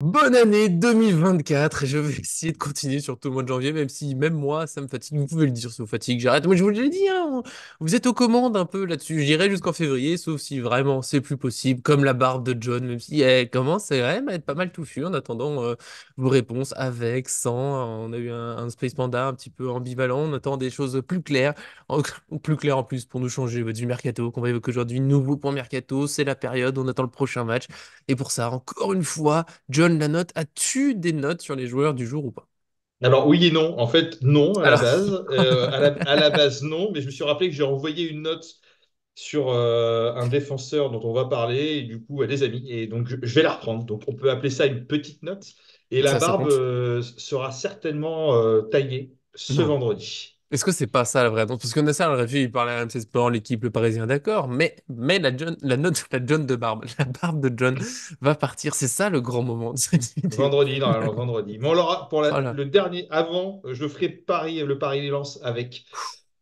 Bonne année 2024 et je vais essayer de continuer sur tout le mois de janvier, même si même moi ça me fatigue. Vous pouvez le dire, ça vous fatigue, j'arrête. Moi je vous l'ai dit, hein, vous êtes aux commandes un peu là-dessus. J'irai jusqu'en février, sauf si vraiment c'est plus possible, comme la barbe de John, même si elle commence quand même à être pas mal touffue en attendant vos réponses avec, sans. On a eu un Space Panda un petit peu ambivalent, on attend des choses plus claires, en, plus claires en plus pour nous changer du mercato qu'on va évoquer aujourd'hui. Nouveau point mercato, c'est la période, on attend le prochain match. Et pour ça, encore une fois, John, la note, as-tu des notes sur les joueurs du jour ou pas? Alors oui et non. En fait, non à la Alors, base. À la base, non. Mais je me suis rappelé que j'ai envoyé une note sur un défenseur dont on va parler, et du coup à des amis. Et donc je vais la reprendre. Donc on peut appeler ça une petite note. Et la ça barbe compte? sera certainement taillée ce Non. vendredi. Est-ce que c'est pas ça la vraie note? Parce que Nasser Al-Khelaifi, il parlait à RMC Sport, l'équipe, le Parisien, d'accord, mais la note, la John de Barbe, la barbe de John va partir. C'est ça le grand moment de cette vidéo. Vendredi, normalement vendredi. Mais on l'aura pour Voilà. le dernier avant, je ferai Paris, le Paris-Lens avec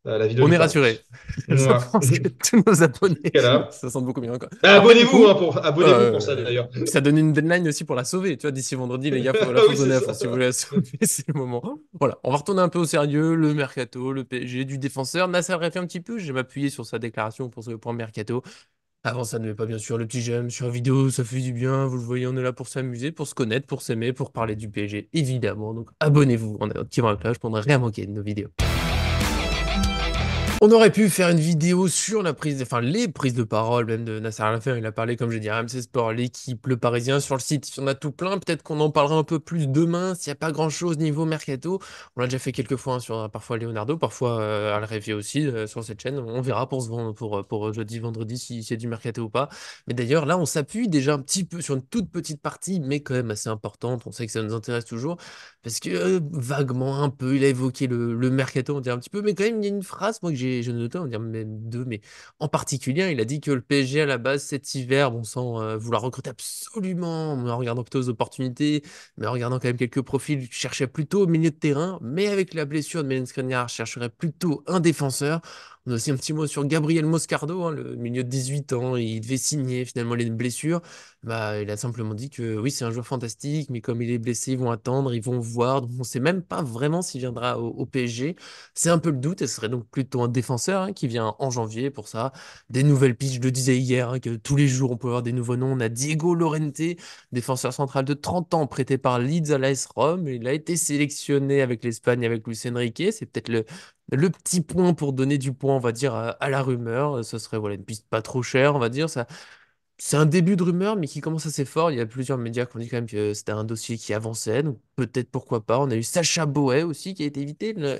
la vidéo On du est Paris. rassuré. Je Moi. pense que tous nos abonnés, Voilà. ça sent beaucoup mieux encore. Après, du Abonnez-vous, coup, hein, abonnez-vous pour ça d'ailleurs. ça donne une deadline aussi pour la sauver. Tu vois, d'ici vendredi, les gars, la Ah faut oui, se c'est donner à ça. fond. Si vous voulez la sauver, c'est le moment. Voilà, on va retourner un peu au sérieux. Le mercato, le PSG, du défenseur. Nasser fait un petit peu. Je vais m'appuyer sur sa déclaration pour ce point mercato. Avant ça, ne met pas bien sûr le petit j'aime sur la vidéo, ça fait du bien. Vous le voyez, on est là pour s'amuser, pour se connaître, pour s'aimer, pour parler du PSG, évidemment. Donc abonnez-vous, on a activant la cloche pour ne rien manquer de nos vidéos. On aurait pu faire une vidéo sur la prise, enfin les prises de parole même de Nasser Al-Khelaifi. Il a parlé, comme j'ai dit, à RMC Sport, l'équipe, le Parisien, sur le site. Il y en a tout plein. Peut-être qu'on en parlera un peu plus demain s'il n'y a pas grand-chose niveau mercato. On l'a déjà fait quelques fois hein, sur parfois Leonardo, parfois Al-Khelaifi aussi sur cette chaîne. On verra pour pour jeudi, vendredi si c'est du mercato ou pas. Mais d'ailleurs, là, on s'appuie déjà un petit peu sur une toute petite partie, mais quand même assez importante. On sait que ça nous intéresse toujours. Parce que vaguement, un peu, il a évoqué le mercato, on dirait un petit peu, mais quand même, il y a une phrase, moi, que j'ai noté, on va dire même deux, mais en particulier, il a dit que le PSG, à la base, cet hiver, bon, sans vouloir recruter absolument, mais en regardant plutôt aux opportunités, mais en regardant quand même quelques profils, il cherchait plutôt au milieu de terrain, mais avec la blessure de Mélène Skriniar, chercherait plutôt un défenseur. On a aussi un petit mot sur Gabriel Moscardo, hein, le milieu de 18 ans, il devait signer finalement les blessures. Bah, il a simplement dit que oui, c'est un joueur fantastique, mais comme il est blessé, ils vont attendre, ils vont voir. Donc, on ne sait même pas vraiment s'il viendra au PSG. C'est un peu le doute, et ce serait donc plutôt un défenseur hein, qui vient en janvier pour ça. Des nouvelles pistes, je le disais hier, hein, que tous les jours on peut avoir des nouveaux noms. On a Diego Llorente, défenseur central de 30 ans, prêté par Leeds à l'AS Rome. Il a été sélectionné avec l'Espagne, avec Luis Enrique. C'est peut-être le petit point pour donner du point, on va dire, à la rumeur. Ce serait voilà, une piste pas trop chère, on va dire. Ça, c'est un début de rumeur, mais qui commence assez fort. Il y a plusieurs médias qui ont dit quand même que c'était un dossier qui avançait, donc peut-être pourquoi pas. On a eu Sacha Boey aussi qui a été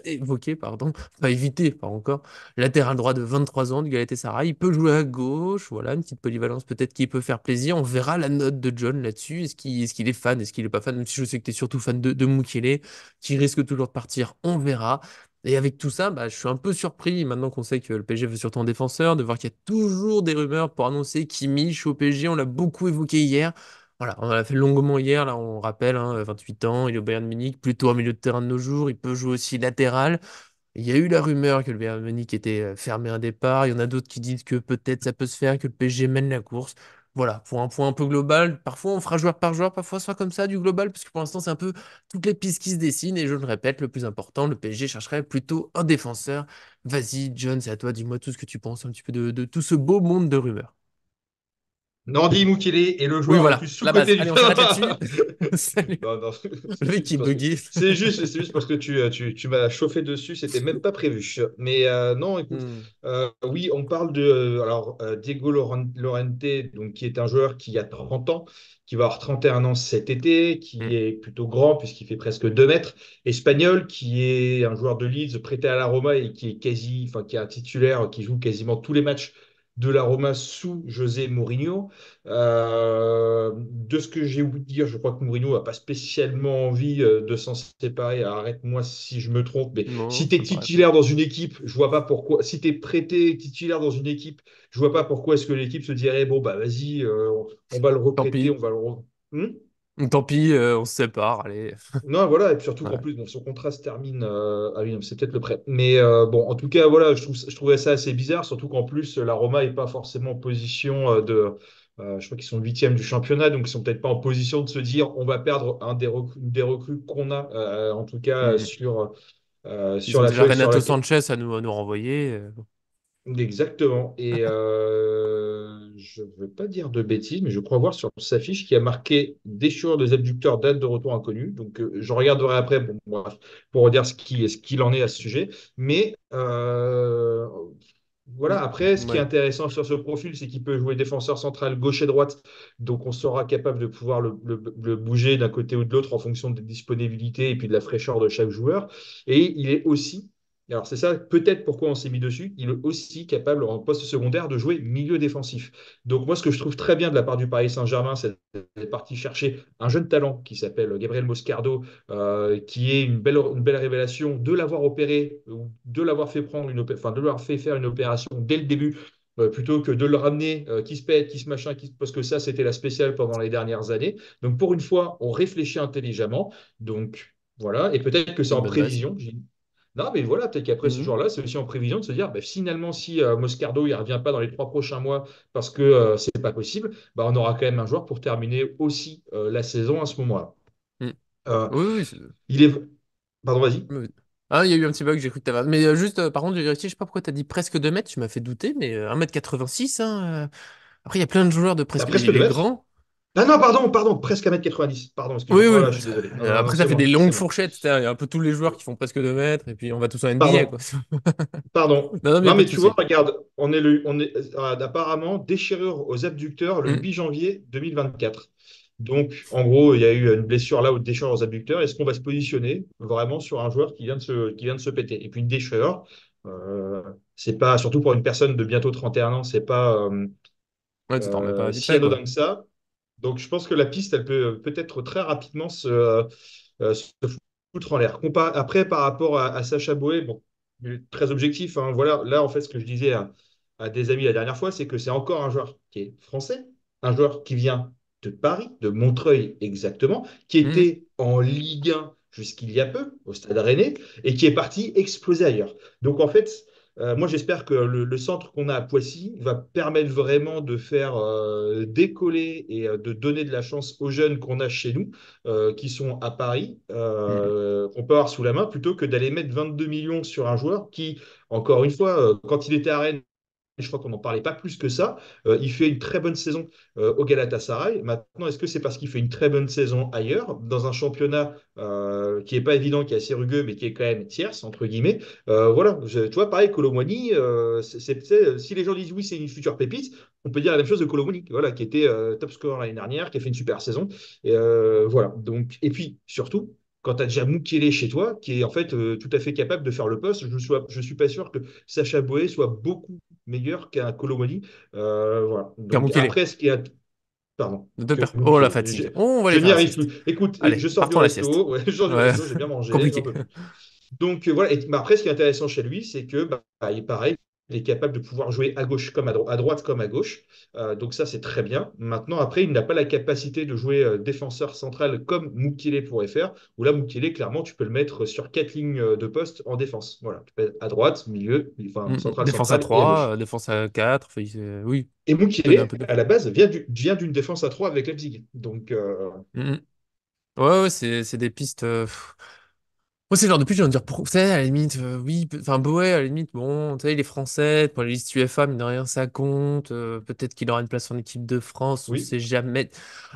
évoqué, pardon, pas évité, pas encore. Latéral droit de 23 ans du Galatasaray. Il peut jouer à gauche, voilà, une petite polyvalence peut-être qui peut faire plaisir. On verra la note de John là-dessus. Est-ce qu'il est fan, est-ce qu'il est pas fan, même si je sais que tu es surtout fan de Mukele, qui risque toujours de partir, on verra. Et avec tout ça, bah, je suis un peu surpris, maintenant qu'on sait que le PSG veut surtout un défenseur, de voir qu'il y a toujours des rumeurs pour annoncer Kimmich au PSG. On l'a beaucoup évoqué hier. Voilà, on l'a fait longuement hier, là, on rappelle, hein, 28 ans, il est au Bayern Munich, plutôt un milieu de terrain de nos jours, il peut jouer aussi latéral. Il y a eu la rumeur que le Bayern Munich était fermé un départ. Il y en a d'autres qui disent que peut-être ça peut se faire, que le PSG mène la course. Voilà, pour un point un peu global. Parfois, on fera joueur par joueur, parfois, ce sera comme ça, du global, parce que pour l'instant, c'est un peu toutes les pistes qui se dessinent. Et je le répète, le plus important, le PSG chercherait plutôt un défenseur. Vas-y, John, c'est à toi. Dis-moi tout ce que tu penses un petit peu de tout ce beau monde de rumeurs. Nandi Mukele est le Oui, joueur le plus voilà, la base. sous-coté du Allez, on s'arrête là-dessus. terrain. Salut. Non, non, Le mec qui buguait. c'est juste parce que tu m'as chauffé dessus, c'était même pas prévu. Mais non, écoute, Hmm. oui, on parle de Diego Lorente, donc, qui est un joueur qui a 30 ans, qui va avoir 31 ans cet été, Hmm. qui est plutôt grand puisqu'il fait presque 2 mètres, espagnol, qui est un joueur de Leeds prêté à la Roma et qui est enfin, qui est un titulaire, qui joue quasiment tous les matchs de la Roma sous José Mourinho. De ce que j'ai oublié de dire, je crois que Mourinho n'a pas spécialement envie de s'en séparer. Arrête-moi si je me trompe, mais Non, si tu ça es me paraît pas. titulaire dans une équipe, je vois pas pourquoi. Si tu es prêté titulaire dans une équipe, je vois pas pourquoi est-ce que l'équipe se dirait, bon, bah vas-y, on va le Tant reprêter, pis. on va le. Hmm. Tant pis, on se sépare, allez. Non, voilà, et puis surtout qu'en Ouais. plus, bon, son contrat se termine. Ah oui, non, c'est peut-être le prêt. Mais bon, en tout cas, voilà, je trouvais ça assez bizarre, surtout qu'en plus, la Roma n'est pas forcément en position Je crois qu'ils sont huitièmes du championnat, donc ils sont peut-être pas en position de se dire on va perdre des recrues qu'on a, en tout cas Mm. Ils sur ont la déjà feuille sur Renato laquelle. Sanchez à nous renvoyer. Exactement. Et je ne veux pas dire de bêtises, mais je crois voir sur sa fiche qui a marqué déchirure des abducteurs, date de retour inconnue. Donc je regarderai après bon, bref, pour dire ce qu'il en est à ce sujet. Mais voilà, après, ce qui est Ouais, intéressant sur ce profil, c'est qu'il peut jouer défenseur central gauche et droite. Donc on sera capable de pouvoir le bouger d'un côté ou de l'autre en fonction des disponibilités et puis de la fraîcheur de chaque joueur. Et il est aussi alors, c'est ça peut-être pourquoi on s'est mis dessus. Il est aussi capable en poste secondaire de jouer milieu défensif. Donc, moi, ce que je trouve très bien de la part du Paris Saint-Germain, c'est d'être parti chercher un jeune talent qui s'appelle Gabriel Moscardo, qui est une belle révélation de l'avoir opéré ou de l'avoir fait prendre enfin, de l'avoir fait faire une opération dès le début. Plutôt que de le ramener, qui se pète, qui se machin, parce que ça, c'était la spéciale pendant les dernières années. Donc, pour une fois, on réfléchit intelligemment. Donc, voilà. Et peut-être que c'est c'est une en bonne base. prévision. Non, mais voilà, peut-être qu'après ce Mhm. jour-là, c'est aussi en prévision de se dire, bah, finalement, si Moscardo il revient pas dans les 3 prochains mois parce que c'est pas possible, bah, on aura quand même un joueur pour terminer aussi la saison à ce moment-là. Mm. Euh, Oui, oui. il est. Pardon, vas-y. Oui. Ah, il y a eu un petit bug, j'ai cru que t'avais. Mais juste, par contre, j'ai vérifié, je sais pas pourquoi t'as dit presque 2 mètres, tu m'as fait douter, mais 1,86 m, hein. Après, il y a plein de joueurs de À presque. presque Il 2 est mètres. grand. Ah non, pardon, pardon, presque 1,90 m. Pardon, Oui, excuse-moi. Oh oui. là, je suis désolé. Non, non, non, Après, c'est ça fait des moi, c'est longues moi. fourchettes, il y a un peu tous les joueurs qui font presque 2 mètres, et puis on va tous en NBA, quoi. Pardon, pardon. Non, non, mais y a Non, pas mais de tu vois, souci. regarde, on est apparemment déchirure aux abducteurs le Mm. 8 janvier 2024. Donc, en gros, il y a eu une blessure là, ou déchirure aux abducteurs. Est-ce qu'on va se positionner vraiment sur un joueur qui vient de se péter? Et puis, une déchirure, euh, c'est pas, surtout pour une personne de bientôt 31 ans, c'est pas Ouais, tu t'en remets pas vite si fait, anodin quoi. que ça. Donc, je pense que la piste, elle peut peut-être très rapidement se foutre en l'air. Après, par rapport à Sacha Boey, bon, il est très objectif, hein, voilà, là, en fait, ce que je disais à des amis la dernière fois, c'est que c'est encore un joueur qui est français, un joueur qui vient de Paris, de Montreuil exactement, qui Mm. était en Ligue 1 jusqu'il y a peu, au Stade Rennais, et qui est parti exploser ailleurs. Donc, en fait, moi, j'espère que le centre qu'on a à Poissy va permettre vraiment de faire décoller et de donner de la chance aux jeunes qu'on a chez nous, qui sont à Paris, Mm. qu'on peut avoir sous la main, plutôt que d'aller mettre 22 millions sur un joueur qui, encore une fois, quand il était à Rennes, je crois qu'on n'en parlait pas plus que ça. Il fait une très bonne saison au Galatasaray. Maintenant, est-ce que c'est parce qu'il fait une très bonne saison ailleurs, dans un championnat qui n'est pas évident, qui est assez rugueux, mais qui est quand même tierce, entre guillemets. Voilà, tu vois, pareil, Colomwani, si les gens disent oui, c'est une future pépite, on peut dire la même chose de Colomwani, voilà, qui était top scorer l'année dernière, qui a fait une super saison. Et, voilà, donc, et puis, surtout, quand tu as déjà Mukele chez toi, qui est en fait tout à fait capable de faire le poste, je suis pas sûr que Sacha Boey soit beaucoup meilleur qu'un Colomani. Voilà. Donc Kamukele. après, ce qui est. Pardon. Oh, la fatigue. Oh, on va Je aller n'y faire la arrive sieste. plus. Écoute, Allez, je sors du partons à la sieste. resto. Ouais, je sors du Ouais, resto, j'ai bien mangé, j'en compliqué. peux plus. Donc voilà. Mais après, ce qui est intéressant chez lui, c'est que il est pareil. Il est capable de pouvoir jouer à gauche comme à droite comme à gauche. Donc ça, c'est très bien. Maintenant, après, il n'a pas la capacité de jouer défenseur central comme Mukele pourrait faire. Où là, Mukele, clairement, tu peux le mettre sur 4 lignes de poste en défense. Voilà. Tu peux être à droite, milieu, enfin central, Défense à central et à 3, gauche. défense à 4. Enfin, oui, Et donner un Mukele, peu de. à la base, vient d'une défense à 3 avec Leipzig. Donc, Mm, mm. Ouais, ouais, c'est des pistes. Moi, c'est le genre de piste, je viens de dire, tu sais, à la limite, oui, enfin, Boé, à la limite, bon, tu sais, il est français, pour les listes UEFA, mine de rien, ça compte. Peut-être qu'il aura une place en équipe de France, on oui, sait jamais.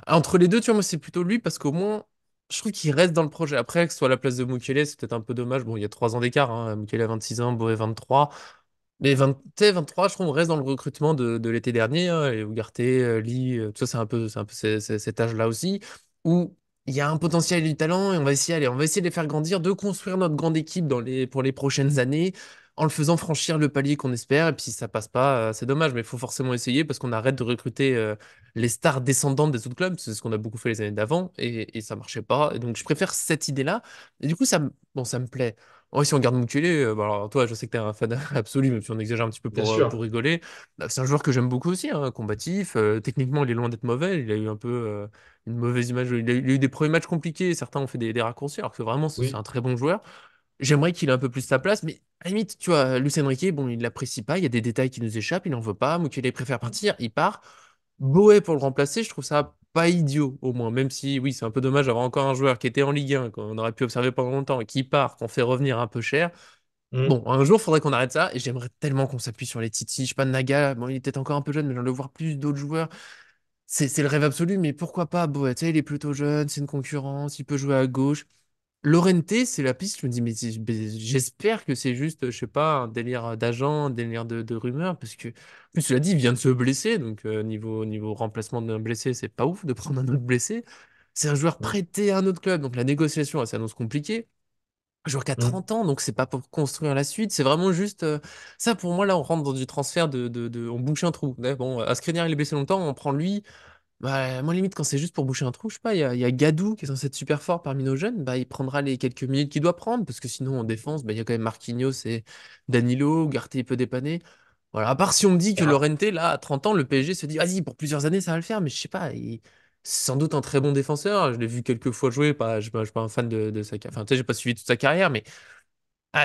Entre les deux, tu vois, moi, c'est plutôt lui, parce qu'au moins, je trouve qu'il reste dans le projet. Après, que ce soit à la place de Mukele, c'est peut-être un peu dommage. Bon, il y a 3 ans d'écart, hein. Mukele a 26 ans, Boé 23. Mais 20, tu sais, 23, je trouve, on reste dans le recrutement de l'été dernier, hein, et Ugarte, Lee, tout ça, c'est un peu cet âge-là aussi, où il y a un potentiel et du talent, et on va essayer, allez, on va essayer de les faire grandir, de construire notre grande équipe pour les prochaines années, en le faisant franchir le palier qu'on espère, et puis si ça passe pas, c'est dommage, mais il faut forcément essayer, parce qu'on arrête de recruter les stars descendantes des autres clubs, c'est ce qu'on a beaucoup fait les années d'avant, et ça marchait pas, et donc je préfère cette idée-là, et du coup, bon, ça me plaît. Ouais, si on garde Mukele, bah alors toi, je sais que t'es un fan absolu, même si on exagère un petit peu bien pour sûr. rigoler. Bah, c'est un joueur que j'aime beaucoup aussi, hein, combatif. Techniquement, il est loin d'être mauvais. Il a eu un peu une mauvaise image. Il a eu des premiers matchs compliqués. Certains ont fait des raccourcis, alors que vraiment, c'est un Oui, très bon joueur. J'aimerais qu'il ait un peu plus sa place, mais à la limite, tu vois, Luis Enrique, bon, il l'apprécie pas. Il y a des détails qui nous échappent. Il n'en veut pas. Mukele préfère partir. Il part. Boé pour le remplacer, je trouve ça pas idiot, au moins. Même si, oui, c'est un peu dommage d'avoir encore un joueur qui était en Ligue 1, qu'on aurait pu observer pendant longtemps, et qui part, qu'on fait revenir un peu cher. Mm, Bon, un jour, il faudrait qu'on arrête ça, et j'aimerais tellement qu'on s'appuie sur les Titi. Je sais pas, Naga, bon, il est peut-être encore un peu jeune, mais j'ai envie de voir plus d'autres joueurs. C'est le rêve absolu, mais pourquoi pas Boé? Tu sais, il est plutôt jeune, c'est une concurrence, il peut jouer à gauche. Lorente, c'est la piste. Je me dis, mais j'espère que c'est juste, je sais pas, un délire d'agent, un délire de rumeur, parce que, en plus, tu l'as dit, il vient de se blesser, donc niveau remplacement d'un blessé, c'est pas ouf de prendre un autre blessé. C'est un joueur mm, prêté à un autre club, donc la négociation, elle s'annonce compliquée. Un joueur qui a mm. 30 ans, donc c'est pas pour construire la suite, c'est vraiment juste. Ça, pour moi, là, on rentre dans du transfert on bouche un trou. Ouais, bon, Skriniar, il est blessé longtemps, on prend lui. Bah, moi, limite, quand c'est juste pour boucher un trou, je sais pas, il y a Gadou qui est censé être super fort parmi nos jeunes, bah, il prendra les quelques minutes qu'il doit prendre, parce que sinon, en défense, bah, il y a quand même Marquinhos et Danilo, Ugarte, il peut dépanner. Voilà, à part si on me dit que Ah, Lorente, là, à 30 ans, le PSG se dit, vas-y, pour plusieurs années, ça va le faire, mais je sais pas, c'est sans doute un très bon défenseur, je l'ai vu quelques fois jouer, je suis pas un fan de sa carrière, enfin, tu sais, j'ai pas suivi toute sa carrière, mais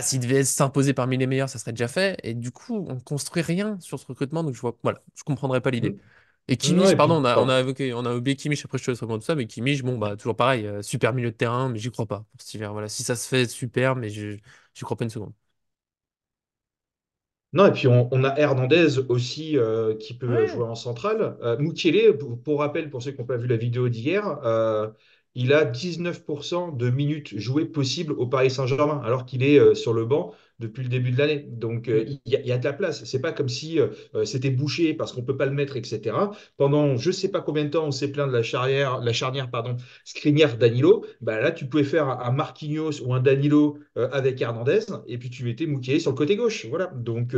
s'il devait s'imposer parmi les meilleurs, ça serait déjà fait, et du coup, on construit rien sur ce recrutement, donc voilà, je comprendrais pas l'idée. mm. Et Non, Kimmich, et pardon, puis, on a oublié Kimmich, après je te laisse reprendre tout ça, mais Kimmich, bon, bah, toujours pareil, super milieu de terrain, mais j'y crois pas pour cet hiver. Voilà, si ça se fait, super, mais j'y crois pas une seconde. non, et puis on a Hernandez aussi qui peut jouer Ouais. en centrale. Mukiele, pour rappel, pour ceux qui n'ont pas vu la vidéo d'hier, il a 19% de minutes jouées possibles au Paris Saint-Germain, alors qu'il est sur le banc depuis le début de l'année. Donc Mm. il y a de la place. C'est pas comme si c'était bouché parce qu'on peut pas le mettre, etc. Pendant je sais pas combien de temps, on s'est plaint de la charnière, pardon, Skriniar-Danilo. Bah, là, tu pouvais faire un Marquinhos ou un Danilo avec Hernandez, et puis tu mettais Mukiele sur le côté gauche. Voilà. Donc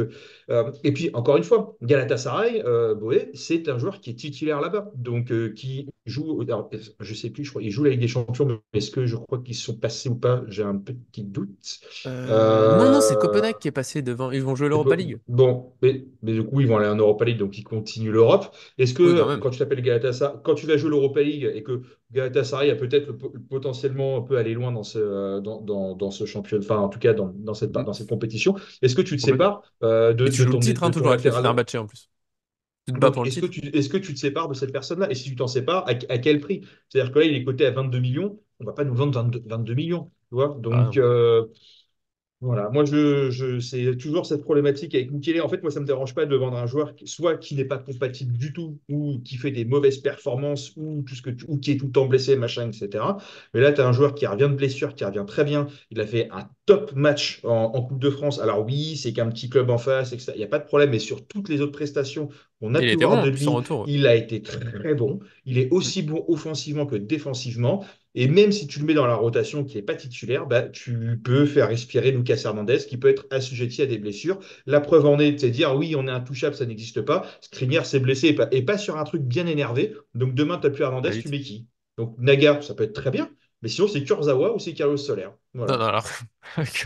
et puis, encore une fois, Galatasaray, Boé, c'est un joueur qui est titulaire là-bas. Donc, qui joue, alors, je sais plus, je crois, il joue la Ligue des Champions, mais est-ce que je crois qu'ils sont passés ou pas? J'ai un petit doute. Non, non, c'est Euh, Copenhague qui est passé devant. Ils vont jouer c'est l'Europa pas- League. Bon, mais du coup, ils vont aller en Europa League, donc ils continuent l'Europe. Est-ce Oui, quand que même. quand tu t'appelles Galatasaray, quand tu vas jouer l'Europa League et que Galatasaray a peut-être potentiellement un peu aller loin dans ce championnat, enfin en tout cas Mm. dans cette compétition, est-ce que tu te Complètement. sépares Et tu joues le titre, de hein, ton toujours avec le latéral? Fenerbahçe en plus. Tu te bats Donc, pour le titre. est-ce que tu te sépares de cette personne-là? Et si tu t'en sépares, à quel prix? C'est-à-dire que là, il est coté à 22 millions. On ne va pas nous vendre 22 millions. Tu vois. Ah, Donc, non. voilà, moi c'est toujours cette problématique avec Mukele. En fait, moi ça me dérange pas de vendre un joueur soit qui n'est pas compatible du tout, ou qui fait des mauvaises performances, ou ou qui est tout le temps blessé, machin, etc. Mais là, tu as un joueur qui revient de blessure, qui revient très bien. Il a fait un top match en Coupe de France. Alors oui, c'est qu'un petit club en face, etc. Il n'y a pas de problème, mais sur toutes les autres prestations qu'on a Il pu était voir bon, de en plus en lui, retour. il a été très bon. Il est Mm. aussi bon offensivement que défensivement. Et même si tu le mets dans la rotation qui n'est pas titulaire, bah, tu peux faire respirer Lucas Hernandez qui peut être assujetti à des blessures. La preuve en est, c'est dire oui, on est intouchable, ça n'existe pas. Skriniar s'est blessé et pas sur un truc bien énervé. Donc demain, tu n'as plus Ça Hernandez, va tu vite. mets qui? Donc Nagar, ça peut être très bien. Mais sinon, c'est Kurzawa ou c'est Carlos Soler. Non, Voilà. non, alors.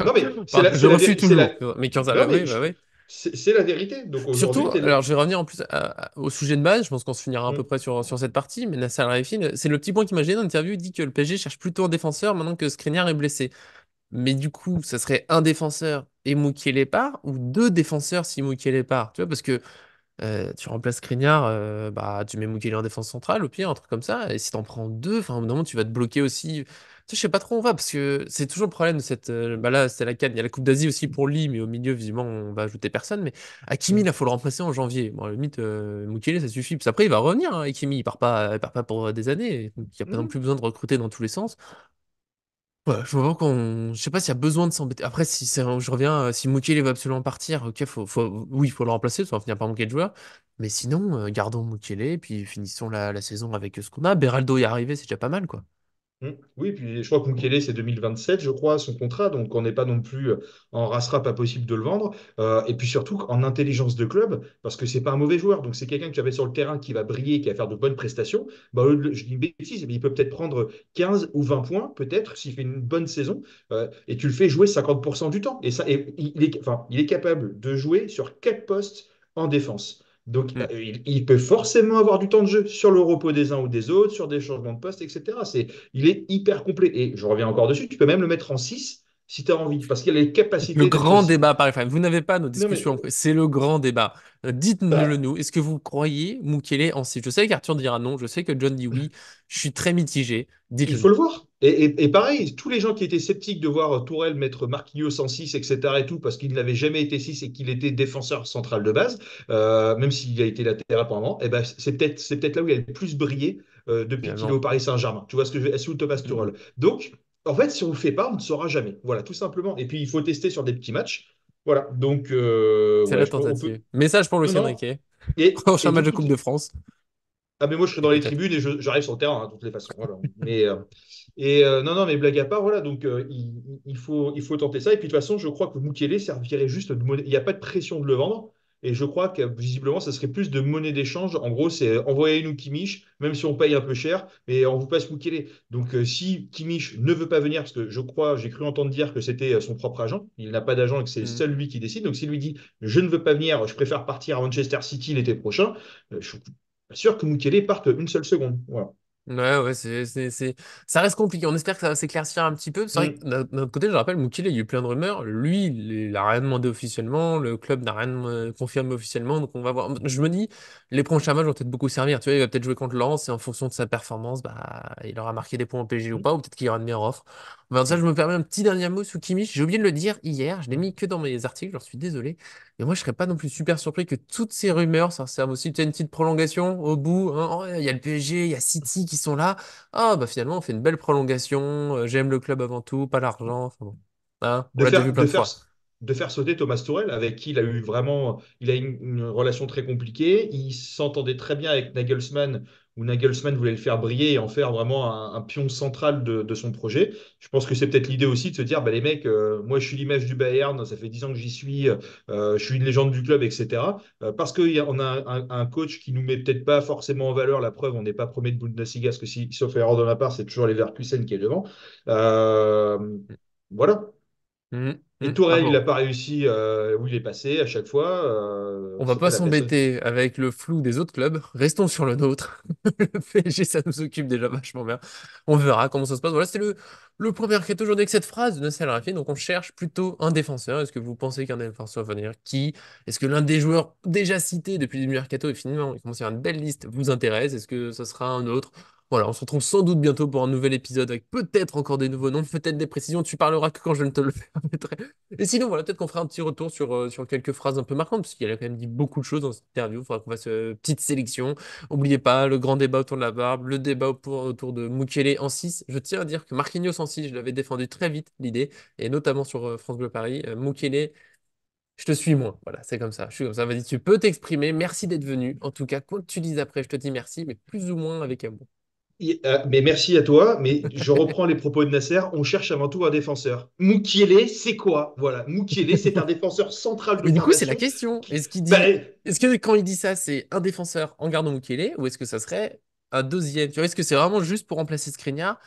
Non, mais c'est Enfin, la, je c'est la, refuse véri- c'est toujours. la... Mais Non, 15 mais oui, bah oui. c'est la vérité. Donc aujourd'hui, Surtout, tu es là. alors je vais revenir en plus au sujet de base, je pense qu'on se finira à peu Mm, près sur cette partie, mais Nasser Al-Khelaifi, c'est le petit point qui m'a gêné dans l'interview, il dit que le PSG cherche plutôt un défenseur maintenant que Skriniar est blessé. Mais du coup, ça serait un défenseur et Moukielé part, ou deux défenseurs si Moukielé part, tu vois, parce que tu remplaces Skriniar, bah, tu mets Mukiele en défense centrale, au pire, un truc comme ça. Et si t'en prends deux, enfin, à un moment, tu vas te bloquer aussi. Tu sais, je sais pas trop où on va, parce que c'est toujours le problème de cette. Bah là, c'est la CAN. Il y a la Coupe d'Asie aussi pour Lille, mais au milieu, visiblement, on va ajouter personne. Mais Hakimi, mm, là, faut le remplacer en janvier. Bon, à la limite, Mukiele, ça suffit. Puis après, il va revenir, hein, Hakimi. Il part pas pour des années. Donc, il n'y a pas non mm. plus besoin de recruter dans tous les sens. Ouais, je vois je sais pas s'il y a besoin de s'embêter. Après, si je reviens, si Mukiele va absolument partir, ok, oui, il faut le remplacer, ça va finir par manquer de joueurs. Mais sinon, gardons Mukiele, puis finissons la saison avec ce qu'on a. Beraldo est arrivé, c'est déjà pas mal, quoi. Oui, puis je crois que Mukele, c'est 2027, je crois, son contrat, donc on n'est pas non plus en rassera pas possible de le vendre. Et puis surtout en intelligence de club, parce que c'est pas un mauvais joueur, donc c'est quelqu'un que tu avais sur le terrain qui va briller, qui va faire de bonnes prestations. Bah, je dis une bêtise, mais il peut peut-être prendre 15 ou 20 points, peut-être, s'il fait une bonne saison, et tu le fais jouer 50% du temps. Et ça, et il est capable de jouer sur 4 postes en défense. Donc, Hmm. il peut forcément avoir du temps de jeu sur le repos des uns ou des autres, sur des changements de poste, etc. Il est hyper complet. Et je reviens encore dessus, tu peux même le mettre en 6 si tu as envie, parce qu'il a les Le capacités d'être grand aussi. débat, par exemple. Vous n'avez pas nos Non, mais discussions. C'est le grand débat. Dites-le bah, nous. Est-ce que vous croyez Mukele en 6? Je sais qu'Arthur dira non. Je sais que John dit oui. Je suis très mitigé. il Dites-le faut nous. le voir. Et pareil, tous les gens qui étaient sceptiques de voir Tourelle mettre Marquinhos en 6, etc. et tout, parce qu'il n'avait jamais été 6 et qu'il était défenseur central de base, même s'il a été latéral pendant un moment, eh ben, c'est peut-être là où il a le plus brillé depuis qu'il est au Finalement. Paris Saint-Germain. Tu vois ce que je veux dire, sous Thomas Mhm. Tuchel. Donc, en fait, si on ne le fait pas, on ne saura jamais. Voilà, tout simplement. Et puis, il faut tester sur des petits matchs. Voilà. Donc, C'est ouais, la on peut. tentative. Message pour Non, Lucien non. Riquet. Et Prochain du match de coup, Coupe de France. ah, mais moi, je serai Et dans les peut-être. tribunes et j'arrive sur le terrain, hein, de toutes les façons. Voilà. Non, non, mais blague à part, voilà. Donc, il faut tenter ça. Et puis, de toute façon, je crois que Mukiele servirait juste de monnaie. Il n'y a pas de pression de le vendre. Et je crois que visiblement, ça serait plus de monnaie d'échange. En gros, c'est envoyez-nous Kimmich, même si on paye un peu cher, mais on vous passe Mukiele. Donc, si Kimmich ne veut pas venir, parce que je crois, j'ai cru entendre dire que c'était son propre agent, il n'a pas d'agent et que c'est Mhm. seul lui qui décide. Donc, s'il lui dit je ne veux pas venir, je préfère partir à Manchester City l'été prochain, je pas sûr que Mukele parte une seule seconde. Voilà. Ouais, ouais, ça reste compliqué. On espère que ça va s'éclaircir un petit peu. C'est vrai que Mm. d'un autre côté, je rappelle, Mukele, il y a eu plein de rumeurs. Lui, il a rien demandé officiellement. Le club n'a rien confirmé officiellement. Donc, on va voir. Je me dis, les prochains matchs vont peut-être beaucoup servir. Tu vois, il va peut-être jouer contre Lens et en fonction de sa performance, bah, il aura marqué des points au PSG ou Mm. pas. Ou peut-être qu'il y aura une meilleure offre. Ben, ça, je Mm. me permets un petit dernier mot sur Kimmich. J'ai oublié de le dire hier. Je l'ai mis que dans mes articles. J'en suis désolé. Et moi, je serais pas non plus super surpris que toutes ces rumeurs, ça serve aussi peut-être une petite prolongation au bout, hein. Oh, il y a le PSG, il y a City qui sont là. Ah, bah finalement, on fait une belle prolongation. J'aime le club avant tout, pas l'argent. Enfin bon. Hein, on de l'a déjà vu faire, plein de de faire, fois. de faire sauter Thomas Tuchel, avec qui il a une relation très compliquée. Il s'entendait très bien avec Nagelsmann, où Nagelsmann voulait le faire briller et en faire vraiment un pion central de son projet. Je pense que c'est peut-être l'idée aussi de se dire, bah, les mecs, moi je suis l'image du Bayern, ça fait 10 ans que j'y suis, je suis une légende du club, etc. Parce qu'on a un coach qui nous met peut-être pas forcément en valeur, la preuve, on n'est pas premier de Bundesliga, parce que si, sauf erreur de ma part, c'est toujours les Leverkusen qui est devant. Euh, voilà. Et Tourelle, il n'a Bravo. pas réussi où il est passé à chaque fois. On va C'est pas pas la personne. s'embêter avec le flou des autres clubs. Restons sur le nôtre. Le PSG, ça nous occupe déjà vachement bien. On verra comment ça se passe. Voilà, c'était le premier mercato aujourd'hui avec cette phrase de Nasser Al-Khelaifi. Donc, on cherche plutôt un défenseur. Est-ce que vous pensez qu'un défenseur va venir? Qui? Est-ce que l'un des joueurs déjà cités depuis le début du mercato et finalement, il commence à y avoir une belle liste vous intéresse? Est-ce que ce sera un autre? Voilà, on se retrouve sans doute bientôt pour un nouvel épisode avec peut-être encore des nouveaux noms, peut-être des précisions. Tu parleras que quand je ne te le permettrai. Et sinon, voilà, peut-être qu'on fera un petit retour sur quelques phrases un peu marquantes, parce qu'il a quand même dit beaucoup de choses dans cette interview. Il faudra qu'on fasse une petite sélection. N'oubliez pas le grand débat autour de la barbe, le débat autour de Mukele en 6. Je tiens à dire que Marquinhos en 6, je l'avais défendu très vite, l'idée, et notamment sur France Bleu Paris. Mukele, je te suis moins. Voilà, c'est comme ça. Je suis comme ça. Vas-y, tu peux t'exprimer. Merci d'être venu. En tout cas, quoi que tu dises après, je te dis merci, mais plus ou moins avec amour. Mais merci à toi. Mais je reprends les propos de Nasser. On cherche avant tout un défenseur. Mukiele, c'est quoi? Voilà. Mukiele, c'est un défenseur central de Mais du coup, c'est la formation. question. Bah, Est-ce que quand il dit ça, c'est un défenseur en gardant Mukele ou est-ce que ça serait un deuxième? Tu vois, est-ce que c'est vraiment juste pour remplacer Skriniar?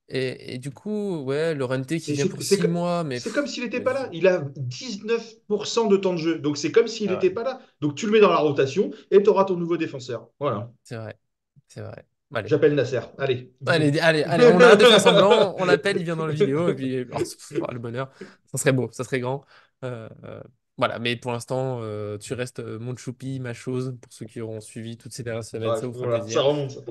Et du coup, ouais, Llorente qui et vient pour 6 mois, mais c'est comme pff, s'il n'était pas là. vas-y. Il a 19% de temps de jeu. Donc c'est comme s'il Ah ouais, n'était pas là. Donc tu le mets dans la rotation et tu auras ton nouveau défenseur. Voilà. c'est vrai, c'est vrai. Allez. J'appelle Nasser. Allez. Allez, on a un défenseur blanc, on l'appelle, il vient dans la vidéo, et puis oh, le bonheur, ça serait beau, ça serait grand. Voilà, mais pour l'instant, tu restes mon choupi, ma chose, pour ceux qui auront suivi toutes ces dernières semaines, Bref, ça vous fera voilà, ça plaisir. remonte. Ça.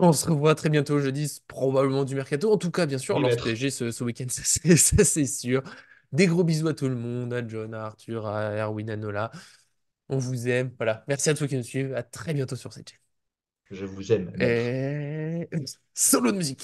On se revoit très bientôt jeudi, probablement du mercato. En tout cas, bien sûr, 10 lance mètres. PSG ce week-end, ça, c'est sûr. Des gros bisous à tout le monde, à John, à Arthur, à Erwin, à Nola. On vous aime. Voilà. Merci à tous qui nous suivent. À très bientôt sur cette chaîne. Je vous aime, maître. Et solo de musique.